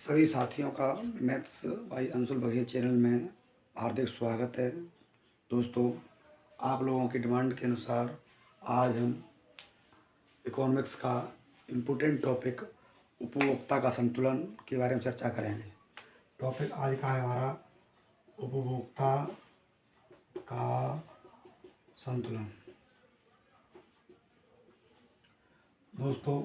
सभी साथियों का मैथ्स भाई अंशुल बघेल चैनल में हार्दिक स्वागत है। दोस्तों, आप लोगों की डिमांड के अनुसार आज हम इकोनॉमिक्स का इम्पोर्टेंट टॉपिक उपभोक्ता का संतुलन के बारे में चर्चा करेंगे। टॉपिक आज का है हमारा उपभोक्ता का संतुलन। दोस्तों,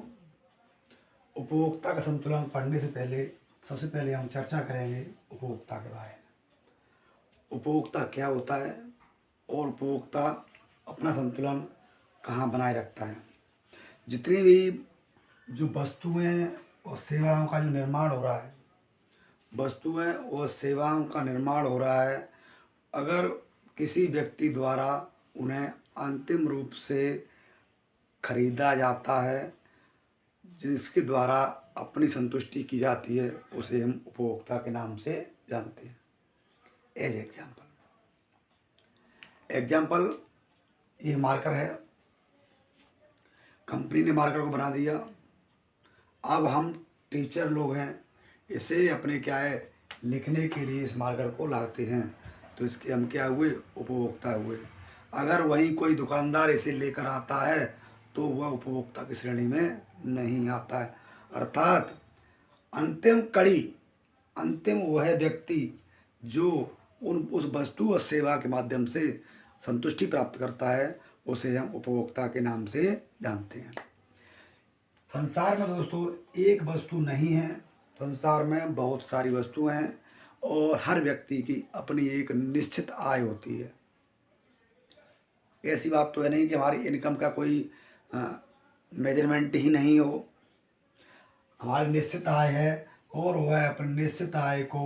उपभोक्ता का संतुलन पढ़ने से पहले सबसे पहले हम चर्चा करेंगे उपभोक्ता के बारे में। उपभोक्ता क्या होता है और उपभोक्ता अपना संतुलन कहाँ बनाए रखता है। जितनी भी जो वस्तुएं और सेवाओं का जो निर्माण हो रहा है, वस्तुएं और सेवाओं का निर्माण हो रहा है, अगर किसी व्यक्ति द्वारा उन्हें अंतिम रूप से खरीदा जाता है, जिसके द्वारा अपनी संतुष्टि की जाती है, उसे हम उपभोक्ता के नाम से जानते हैं। एज एग्जाम्पल ये मार्कर है, कंपनी ने मार्कर को बना दिया। अब हम टीचर लोग हैं, इसे अपने क्या है लिखने के लिए इस मार्कर को लाते हैं, तो इसके हम क्या हुए, उपभोक्ता हुए। अगर वहीं कोई दुकानदार इसे लेकर आता है तो वह उपभोक्ता की श्रेणी में नहीं आता है। अर्थात अंतिम वह व्यक्ति जो उस वस्तु और सेवा के माध्यम से संतुष्टि प्राप्त करता है, उसे हम उपभोक्ता के नाम से जानते हैं। संसार में दोस्तों एक वस्तु नहीं है, संसार में बहुत सारी वस्तुएं हैं और हर व्यक्ति की अपनी एक निश्चित आय होती है। ऐसी बात तो है नहीं कि हमारी इनकम का कोई मेजरमेंट ही नहीं हो। हमारी निश्चित आय है और वह अपनी निश्चित आय को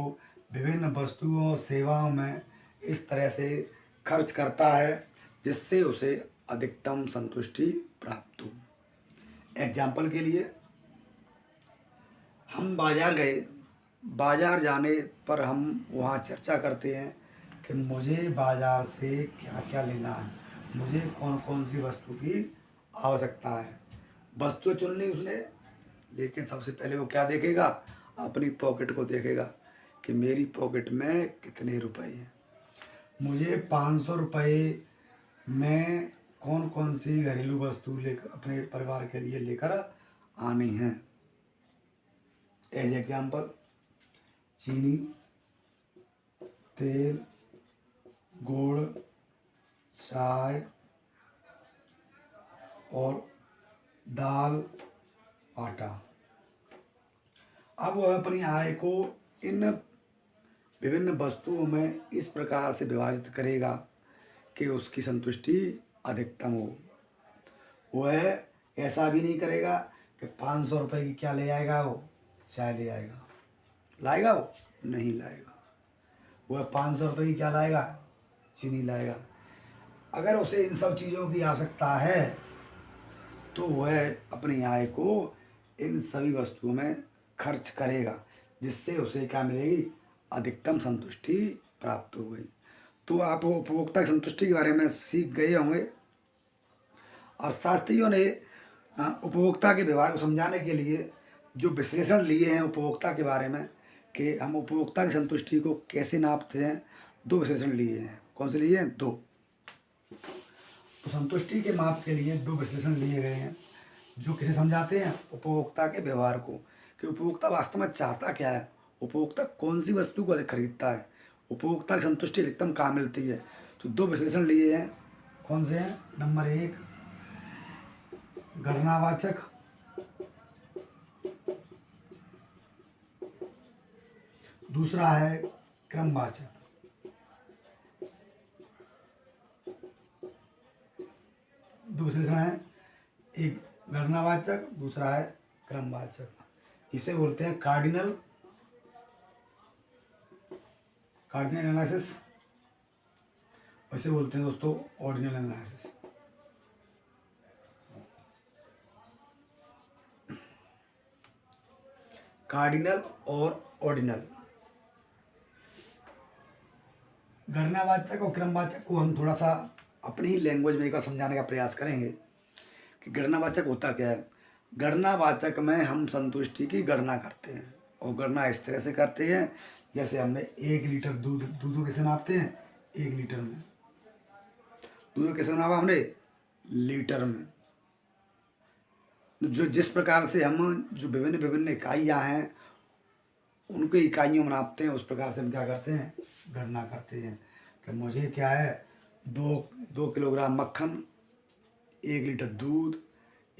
विभिन्न वस्तुओं और सेवाओं में इस तरह से खर्च करता है जिससे उसे अधिकतम संतुष्टि प्राप्त हो। एग्जाम्पल के लिए हम बाज़ार गए, बाज़ार जाने पर हम वहाँ चर्चा करते हैं कि मुझे बाज़ार से क्या क्या लेना है, मुझे कौन कौन सी वस्तु की आवश्यकता है। वस्तु चुन ली उसने, लेकिन सबसे पहले वो क्या देखेगा, अपनी पॉकेट को देखेगा कि मेरी पॉकेट में कितने रुपए हैं, मुझे 500 रुपये में कौन कौन सी घरेलू वस्तु लेकर अपने परिवार के लिए लेकर आनी है। एज एग्जाम्पल चीनी, तेल, गुड़, चाय और दाल, आटा। अब वह अपनी आय को इन विभिन्न वस्तुओं में इस प्रकार से विभाजित करेगा कि उसकी संतुष्टि अधिकतम हो। वह ऐसा भी नहीं करेगा कि 500 रुपये की क्या ले आएगा, वो चाय ले आएगा, लाएगा वो नहीं लाएगा। वह 500 रुपये की क्या लाएगा, चीनी लाएगा। अगर उसे इन सब चीज़ों की आवश्यकता है तो वह अपनी आय को इन सभी वस्तुओं में खर्च करेगा, जिससे उसे क्या मिलेगी, अधिकतम संतुष्टि प्राप्त हो गई। तो आप उपभोक्ता की संतुष्टि के बारे में सीख गए होंगे। और शास्त्रियों ने उपभोक्ता के व्यवहार को समझाने के लिए जो विश्लेषण लिए हैं उपभोक्ता के बारे में कि हम उपभोक्ता की संतुष्टि को कैसे नापते हैं, दो विश्लेषण लिए हैं। कौन से लिए हैं? दो। तो संतुष्टि के माप के लिए दो विश्लेषण लिए गए हैं जो किसे समझाते हैं, उपभोक्ता के व्यवहार को, कि उपभोक्ता वास्तव में चाहता क्या है, उपभोक्ता कौन सी वस्तु को अधिक खरीदता है, उपभोक्ता की संतुष्टि अधिकतम कहाँ मिलती है। तो दो विश्लेषण लिए हैं। कौन से हैं? नंबर 1 गणनावाचक, दूसरा है क्रमवाचक। दो विश्लेषण है, एक गणनावाचक, दूसरा है क्रमवाचक। इसे बोलते हैं कार्डिनल एनालिसिस, वैसे बोलते हैं दोस्तों ऑर्डिनल एनालिसिस। कार्डिनल और ऑर्डिनल। गणनावाचक और क्रमवाचक को हम थोड़ा सा अपनी ही लैंग्वेज में एक बार समझाने का प्रयास करेंगे कि गणनावाचक होता क्या है। गणनावाचक में हम संतुष्टि की गणना करते हैं, और गणना इस तरह से करते हैं जैसे हमने 1 लीटर दूध को कैसे नापते हैं, 1 लीटर में। दूध को कैसे नापा हमने, लीटर में। जो जिस प्रकार से हम जो विभिन्न विभिन्न इकाइयाँ हैं उनके इकाइयों में नापते हैं, उस प्रकार से हम क्या करते हैं, गणना करते हैं कि मुझे क्या है, 2 किलोग्राम मक्खन, 1 लीटर दूध,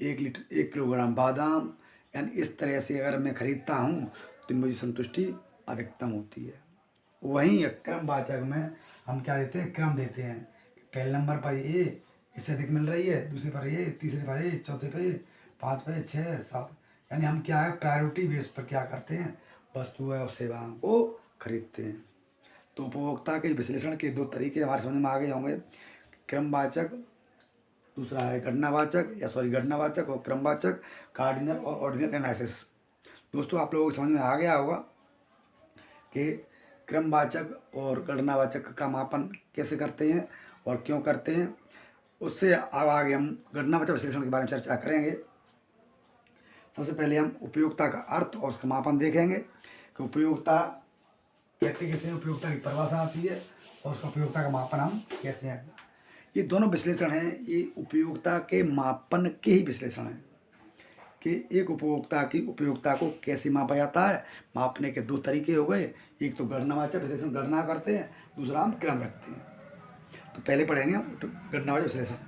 1 किलोग्राम बादाम, यानी इस तरह से अगर मैं खरीदता हूँ तो मुझे संतुष्टि अधिकतम होती है। वहीं क्रमवाचक में हम क्या देते हैं, क्रम देते हैं। पहले नंबर पर ये, इससे अधिक मिल रही है, दूसरे पर ये, तीसरे पर ये, चौथे पर ये, 5 पे 6 7, यानी हम क्या है, प्रायोरिटी बेस पर क्या करते हैं, वस्तुएं और सेवाओं को खरीदते हैं। तो उपभोक्ता के विश्लेषण के 2 तरीके हमारे समझ में आ गए होंगे, क्रमवाचक, दूसरा है गणनावाचक और क्रमवाचक, कार्डिनल और ऑर्डिनल एनालिसिस। दोस्तों आप लोगों को समझ में आ गया होगा कि क्रमवाचक और गणनावाचक का मापन कैसे करते हैं और क्यों करते हैं। उससे अब आगे हम गणनावाचक विश्लेषण के बारे में चर्चा करेंगे। सबसे पहले हम उपयोगिता का अर्थ और उसका मापन देखेंगे कि उपयोगिता कहते कैसे, उपयोगिता की परिभाषा आती है और उसका उपयोगिता का मापन हम कैसे हैं। ये दोनों विश्लेषण हैं, ये उपयोगिता के मापन के ही विश्लेषण हैं कि एक उपभोक्ता की उपयोगिता को कैसे मापा जाता है। मापने के 2 तरीके हो गए, एक तो गणनावाचक विश्लेषण, गणना करते हैं, दूसरा हम क्रम रखते हैं। तो पहले पढ़ेंगे हम गणनावाचक विश्लेषण।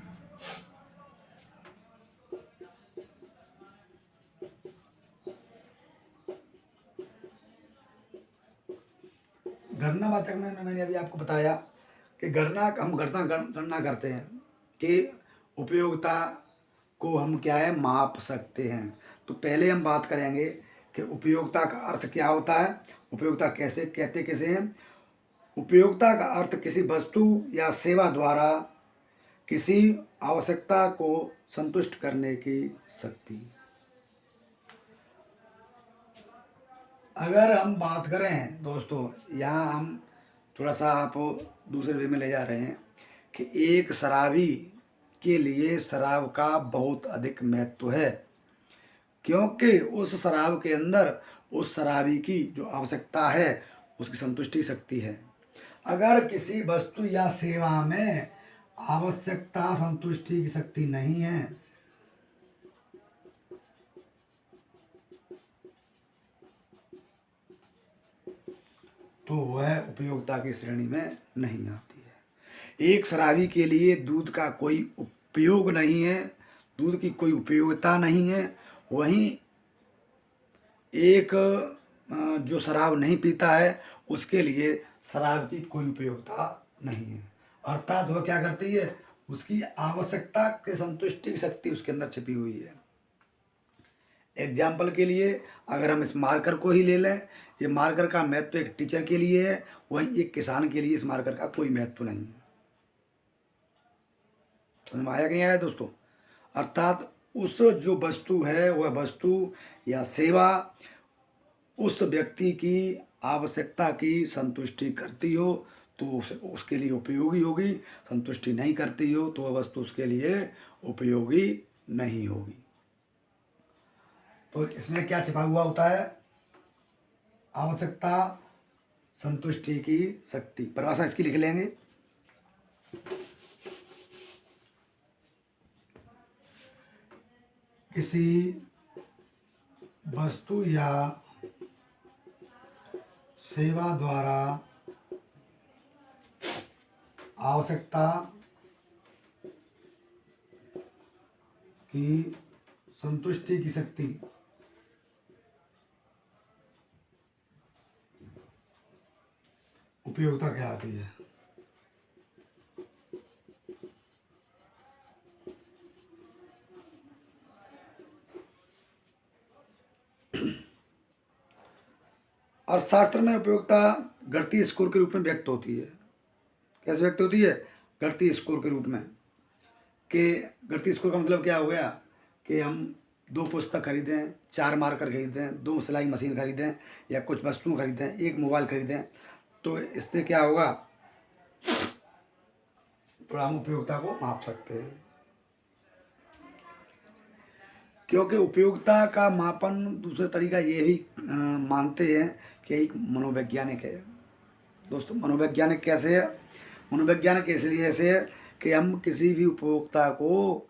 गणनावाचक में मैंने अभी आपको बताया कि गणना करते हैं कि उपयोगिता को हम क्या है, माप सकते हैं। तो पहले हम बात करेंगे कि उपयोगिता का अर्थ क्या होता है, उपयोगिता कैसे कहते कैसे हैं। उपयोगिता का अर्थ किसी वस्तु या सेवा द्वारा किसी आवश्यकता को संतुष्ट करने की शक्ति। अगर हम बात करें दोस्तों, यहाँ हम थोड़ा सा आप दूसरे वे में ले जा रहे हैं कि एक शराबी के लिए शराब का बहुत अधिक महत्व है, क्योंकि उस शराब के अंदर उस शराबी की जो आवश्यकता है उसकी संतुष्टि शक्ति है। अगर किसी वस्तु या सेवा में आवश्यकता संतुष्टि की शक्ति नहीं है तो वह उपयोगिता की श्रेणी में नहीं आती है। एक शराबी के लिए दूध का कोई उपयोग नहीं है, दूध की कोई उपयोगिता नहीं है। वहीं एक जो शराब नहीं पीता है उसके लिए शराब की कोई उपयोगिता नहीं है। अर्थात वह क्या करती है, उसकी आवश्यकता के संतुष्टि की शक्ति उसके अंदर छिपी हुई है। एग्जाम्पल के लिए अगर हम इस मार्कर को ही ले लें, ये मार्कर का महत्व एक टीचर के लिए है, वहीं एक किसान के लिए इस मार्कर का कोई महत्व नहीं है। समझ में आया कि नहीं आया दोस्तों। अर्थात उस जो वस्तु है वह वस्तु या सेवा उस व्यक्ति की आवश्यकता की संतुष्टि करती हो तो उसके लिए उपयोगी होगी, संतुष्टि नहीं करती हो तो वह वस्तु उसके लिए उपयोगी नहीं होगी। तो इसमें क्या छिपा हुआ होता है, आवश्यकता संतुष्टि की शक्ति। परिभाषा इसकी लिख लेंगे, किसी वस्तु या सेवा द्वारा आवश्यकता की संतुष्टि की शक्ति उपयोगिता कहलाती है। अर्थशास्त्र में उपयोगिता गणितीय स्कोर के रूप में व्यक्त होती है। कैसे व्यक्त होती है, गणितीय स्कोर के रूप में। कि गणितीय स्कोर का मतलब क्या हो गया कि हम 2 पुस्तक खरीदें, 4 मार्कर खरीदें, 2 सिलाई मशीन खरीदें या कुछ वस्तु खरीदें, 1 मोबाइल खरीदें, तो इससे क्या होगा, तो हम उपयोगिता को माप सकते हैं। क्योंकि उपयोगिता का मापन दूसरा तरीका ये भी मानते हैं कि एक मनोवैज्ञानिक है। दोस्तों मनोवैज्ञानिक कैसे है? मनोवैज्ञानिक इसलिए ऐसे है कि हम किसी भी उपभोक्ता को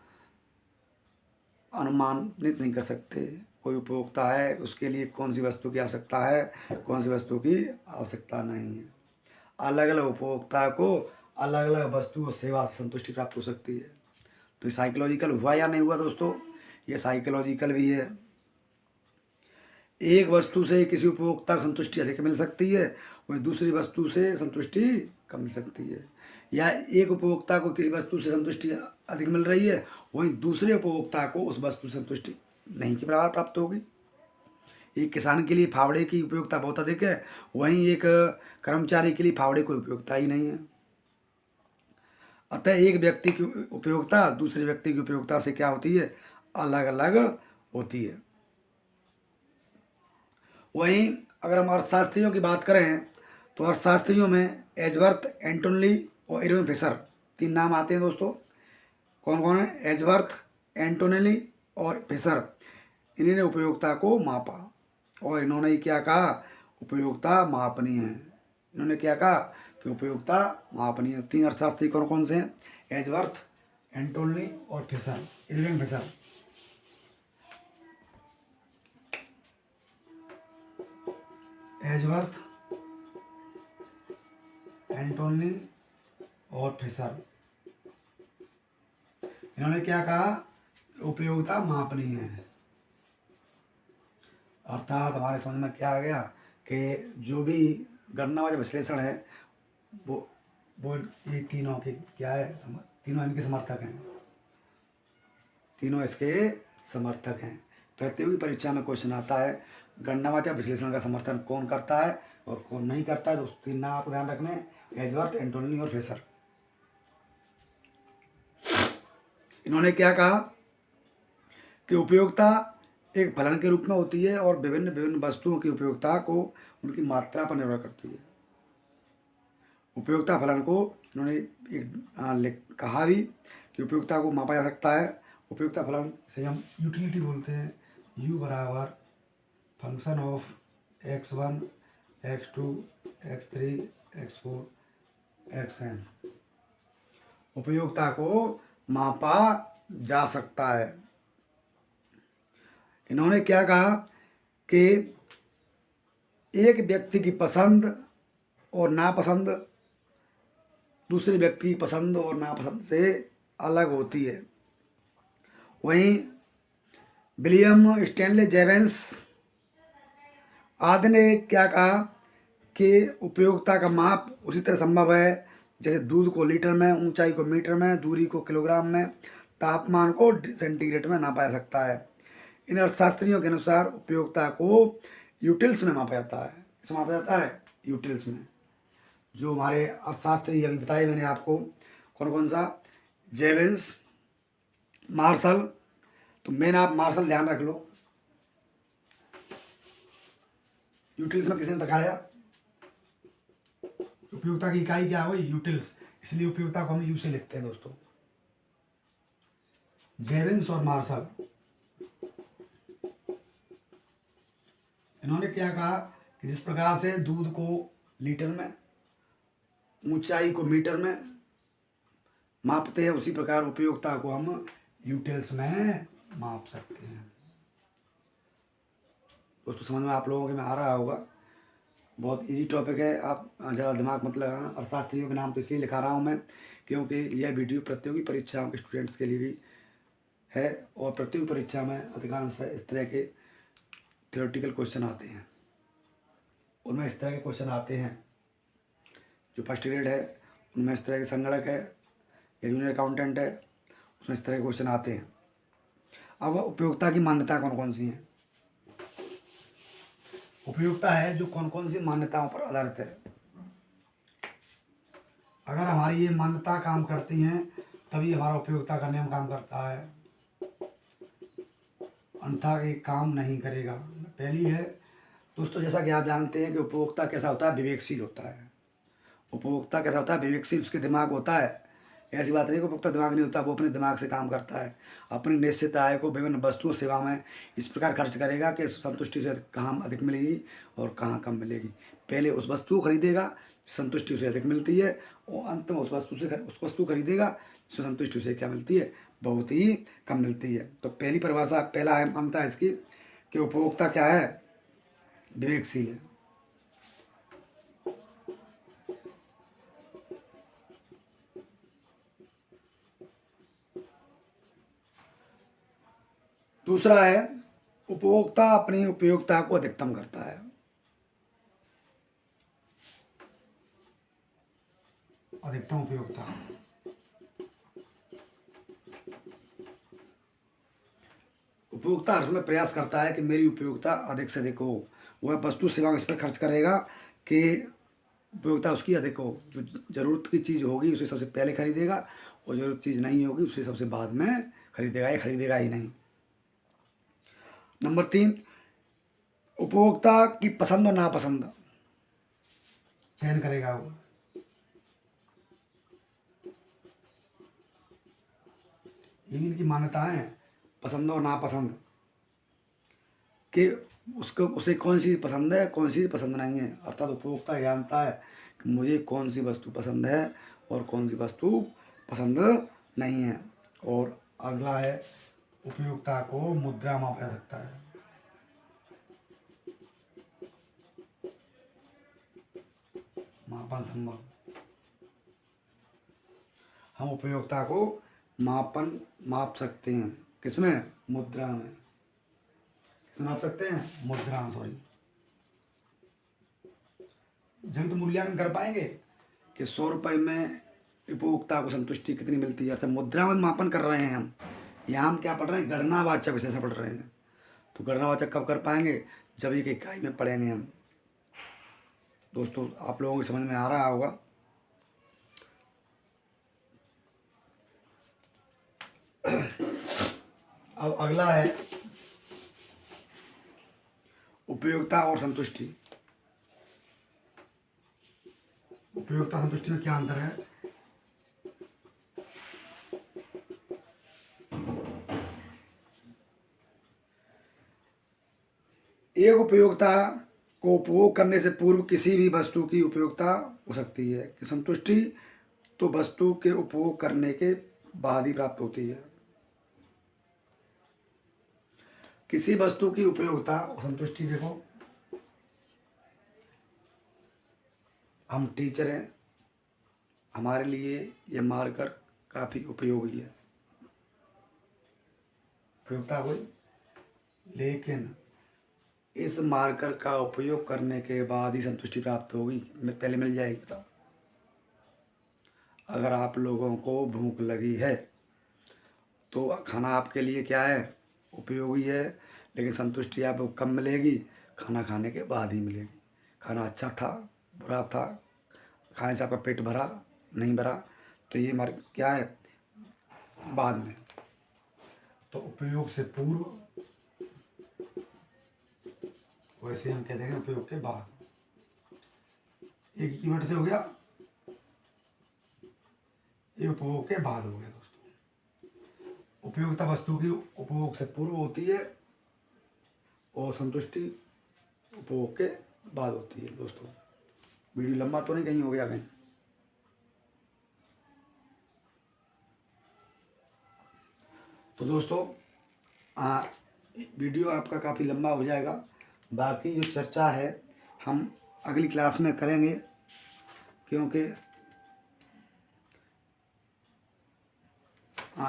अनुमानित नहीं कर सकते। कोई उपभोक्ता है, उसके लिए कौन सी वस्तु की आवश्यकता है, कौन सी वस्तु की आवश्यकता नहीं है। अलग अलग उपभोक्ता को अलग अलग वस्तु और सेवा से संतुष्टि प्राप्त हो सकती है। तो ये साइकोलॉजिकल हुआ या नहीं हुआ दोस्तों? ये साइकोलॉजिकल भी है। एक वस्तु से किसी उपभोक्ता को संतुष्टि अधिक मिल सकती है, वहीं दूसरी वस्तु से संतुष्टि कम मिल सकती है। या एक उपभोक्ता को किसी वस्तु से संतुष्टि अधिक मिल रही है, वहीं दूसरे उपभोक्ता को उस वस्तु से संतुष्टि नहीं के बराबर प्राप्त होगी। एक किसान के लिए फावड़े की उपयोगिता बहुत अधिक है, वहीं एक कर्मचारी के लिए फावड़े कोई उपयोगिता ही नहीं है। अतः एक व्यक्ति की उपयोगिता दूसरे व्यक्ति की उपयोगिता से क्या होती है? अलग अलग होती है। वहीं अगर हम अर्थशास्त्रियों की बात करें तो अर्थशास्त्रियों में एजवर्थ, एंटोनली और इरविन फिशर 3 नाम आते हैं दोस्तों। कौन कौन है? एजवर्थ, एंटोनली और फिशर। इन्होंने उपयोगिता को मापा और इन्होंने क्या कहा? उपयोगिता मापनीय है। इन्होंने क्या कहा कि उपयोगिता मापनीय है। 3 अर्थशास्त्री कौन कौन से हैं? एजवर्थ, एंटोनली और फिशर, इरविन फिशर। एजवर्थ, एंटोनली और फिशर, इन्होंने क्या कहा? उपयोगिता मापनीय है। अर्थात हमारे समझ में क्या आ गया कि जो भी गणनावाचक विश्लेषण है वो ये तीनों के क्या है? तीनों इनके समर्थक हैं। तीनों इसके समर्थक हैं। प्रतियोगी परीक्षा में क्वेश्चन आता है गणनावाचक विश्लेषण का समर्थन कौन करता है और कौन नहीं करता है। दोस्तों 3 नाम आपको ध्यान रखने, एजवर्थ, एंटोनली और फिशर। इन्होंने क्या कहा कि उपयोगिता एक फलन के रूप में होती है और विभिन्न विभिन्न वस्तुओं की उपयोगिता को उनकी मात्रा पर निर्भर करती है। उपयोगिता फलन को इन्होंने एक कहा भी कि उपयोगिता को मापा जा सकता है। उपयोगिता फलन से हम यूटिलिटी बोलते हैं। U बराबर function of x1, x2, x3, x4, xn। उपयोगिता को मापा जा सकता है। इन्होंने क्या कहा कि एक व्यक्ति की पसंद और नापसंद दूसरे व्यक्ति की पसंद और नापसंद से अलग होती है। वहीं विलियम स्टैनले जेवेंस आदि ने क्या कहा कि उपयोगिता का माप उसी तरह संभव है जैसे दूध को लीटर में, ऊंचाई को मीटर में, दूरी को किलोग्राम में, तापमान को सेंटीग्रेड में नापा जा सकता है। इन अर्थशास्त्रियों के अनुसार उपयोगिता को यूटिल्स में मापा जाता है। इसमें मापा जाता है यूटिल्स में। जो हमारे अर्थशास्त्री अभी बताए मैंने आपको कौन कौन सा? जेवेंस, मार्शल। तो मेन आप मार्शल ध्यान रख लो। यूटिल्स में किसने दिखाया? उपयोगिता की इकाई क्या हुई? यूटिल्स। इसलिए उपयोगिता को हम यू से लिखते हैं दोस्तों। जेवेंस और मार्शल इन्होंने क्या कहा कि जिस प्रकार से दूध को लीटर में, ऊंचाई को मीटर में मापते हैं, उसी प्रकार उपयोगिता को हम यूटिल्स में माप सकते हैं। दोस्तों समझ में आप लोगों के में आ रहा होगा। बहुत इजी टॉपिक है, आप ज़्यादा दिमाग मत लगाना। अर्थशास्त्रियों के नाम तो इसलिए लिखा रहा हूँ मैं क्योंकि यह वीडियो प्रतियोगी परीक्षाओं के स्टूडेंट्स के लिए भी है और प्रतियोगी परीक्षा में अधिकांश इस तरह के थ्योरेटिकल क्वेश्चन आते हैं। उनमें इस तरह के क्वेश्चन आते हैं। जो फर्स्ट ग्रेड है उनमें इस तरह के संगणक है या जूनियर अकाउंटेंट है, उसमें इस तरह के क्वेश्चन आते हैं। अब उपयोगिता की मान्यता कौन कौन सी हैं? उपयोगिता है जो कौन कौन सी मान्यताओं पर आधारित है। अगर हमारी ये मान्यता काम करती हैं तभी हमारा उपयोगिता का नियम काम करता है, अन्यथा ये काम नहीं करेगा। पहली है दोस्तों, जैसा कि आप जानते हैं कि उपभोक्ता कैसा होता है? विवेकशील होता है। उपभोक्ता कैसा होता है? विवेकशील। उसके दिमाग होता है ऐसी बात नहीं कि उपभोक्ता दिमाग नहीं होता, वो अपने दिमाग से काम करता है। अपनी निश्चित आय को विभिन्न वस्तुओं सेवा में इस प्रकार खर्च करेगा कि संतुष्टि से कहाँ अधिक मिलेगी और कहाँ कम मिलेगी। पहले उस वस्तु को खरीदेगा, संतुष्टि उसे अधिक मिलती है, और अंत में उस वस्तु खरीदेगा जिसमें संतुष्टि उसे क्या मिलती है, बहुत ही कम मिलती है। तो पहली परिभाषा, पहला अंतर है इसकी कि उपभोक्ता क्या है, विवेकशील है। दूसरा है उपभोक्ता अपनी उपयोगिता को अधिकतम करता है। अधिकतम उपयोगिता, उपभोक्ता हर समय प्रयास करता है कि मेरी उपयोगिता अधिक से अधिक हो। वह वस्तु सेवा इस पर खर्च करेगा कि उपयोगिता उसकी अधिक हो। जो ज़रूरत की चीज़ होगी उसे सबसे पहले खरीदेगा, और ज़रूरत चीज़ नहीं होगी उसे सबसे बाद में खरीदेगा, या खरीदेगा ही नहीं। नंबर 3, उपभोक्ता की पसंद और नापसंद चयन करेगा वो। ये भी इनकी मान्यताएं हैं, पसंद और नापसंद, कि उसे कौन सी पसंद है, कौन सी पसंद नहीं है। अर्थात उपभोक्ता जानता है कि मुझे कौन सी वस्तु पसंद है और कौन सी वस्तु पसंद नहीं है। और अगला है, उपयोगिता को मुद्रा मापा जा सकता है। मापन संभव, हम उपयोगिता को माप सकते हैं, किसमें, मुद्रा में। किसमें माप सकते हैं, मुद्रा में, सॉरी। जब तो मूल्यांकन कर पाएंगे कि 100 रुपये में उपभोक्ता को संतुष्टि कितनी मिलती है। अच्छा, मुद्रा में मापन कर रहे हैं हम, यहाँ हम क्या पढ़ रहे हैं, गणनावाचक विषय से पढ़ रहे हैं। तो गणनावाचक कब कर पाएंगे, जब एक इकाई में पढ़ेंगे हम। दोस्तों, आप लोगों को समझ में आ रहा होगा। अब अगला है उपयोगिता और संतुष्टि। उपयोगिता संतुष्टि में क्या अंतर है। एक उपयोगिता को उपभोग करने से पूर्व किसी भी वस्तु की उपयोगिता हो सकती है, कि संतुष्टि तो वस्तु के उपभोग करने के बाद ही प्राप्त होती है। किसी वस्तु की उपयोगिता और संतुष्टि, देखो, हम टीचर हैं, हमारे लिए ये मार्कर काफ़ी उपयोगी है, उपयोगिता हुई, लेकिन इस मार्कर का उपयोग करने के बाद ही संतुष्टि प्राप्त होगी, पहले मिल जाएगी, बताओ। अगर आप लोगों को भूख लगी है तो खाना आपके लिए क्या है, उपयोगी है, लेकिन संतुष्टि आपको कब मिलेगी, खाना खाने के बाद ही मिलेगी। खाना अच्छा था, बुरा था, खाने से आपका पेट भरा, नहीं भरा, तो ये हमारे क्या है, बाद में। तो उपयोग से पूर्व, वैसे हम कहते हैं उपयोग के बाद। एक कीवर्ड से हो गया, ये उपभोग के बाद हो गया दोस्तों। उपयोगिता वस्तु की उपभोग से पूर्व होती है और संतुष्टि उपभोग के बाद होती है। दोस्तों, वीडियो लंबा तो नहीं कहीं हो गया कहीं। तो दोस्तों, वीडियो आपका काफ़ी लंबा हो जाएगा। बाकी जो चर्चा है हम अगली क्लास में करेंगे, क्योंकि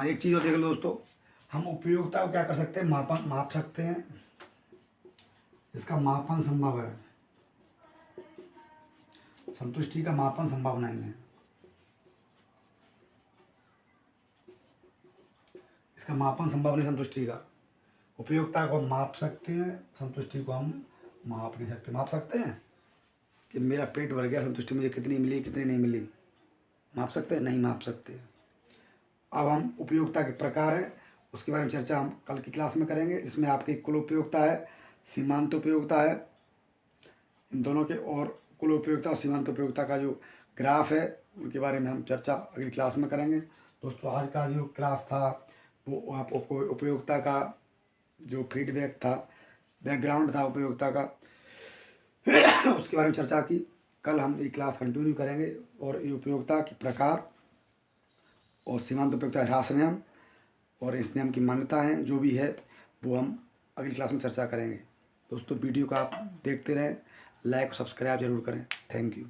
एक चीज़ और देख लो दोस्तों, हम उपयोगिता को क्या कर सकते हैं, माप सकते हैं। इसका मापन संभव है, संतुष्टि का मापन संभव नहीं है। इसका मापन संभव नहीं संतुष्टि का। उपयोगिता को माप सकते हैं, संतुष्टि को हम माप नहीं सकते। माप सकते हैं कि मेरा पेट भर गया, संतुष्टि मुझे कितनी मिली, कितनी नहीं मिली, माप सकते हैं, नहीं माप सकते। अब हम उपयोगिता के प्रकार हैं, उसके बारे में चर्चा हम कल की क्लास में करेंगे, जिसमें आपकी कुल उपयोगिता है, सीमांत उपयोगिता है, इन दोनों के, और कुल उपयोगिता और सीमांत उपयोगिता का जो ग्राफ है उनके बारे में हम चर्चा अगली क्लास में करेंगे। दोस्तों आज का जो क्लास था वो आपको उपयोगिता का जो फीडबैक था, बैकग्राउंड था उपयोगिता का उसके बारे में चर्चा की। कल हम ये क्लास कंटिन्यू करेंगे और ये उपयोगिता के प्रकार और सीमांत उपयोगिता ह्रास नियम और इस नियम की मान्यताएं जो भी है वो हम अगली क्लास में चर्चा करेंगे। दोस्तों वीडियो को आप देखते रहें, लाइक और सब्सक्राइब जरूर करें। Thank you.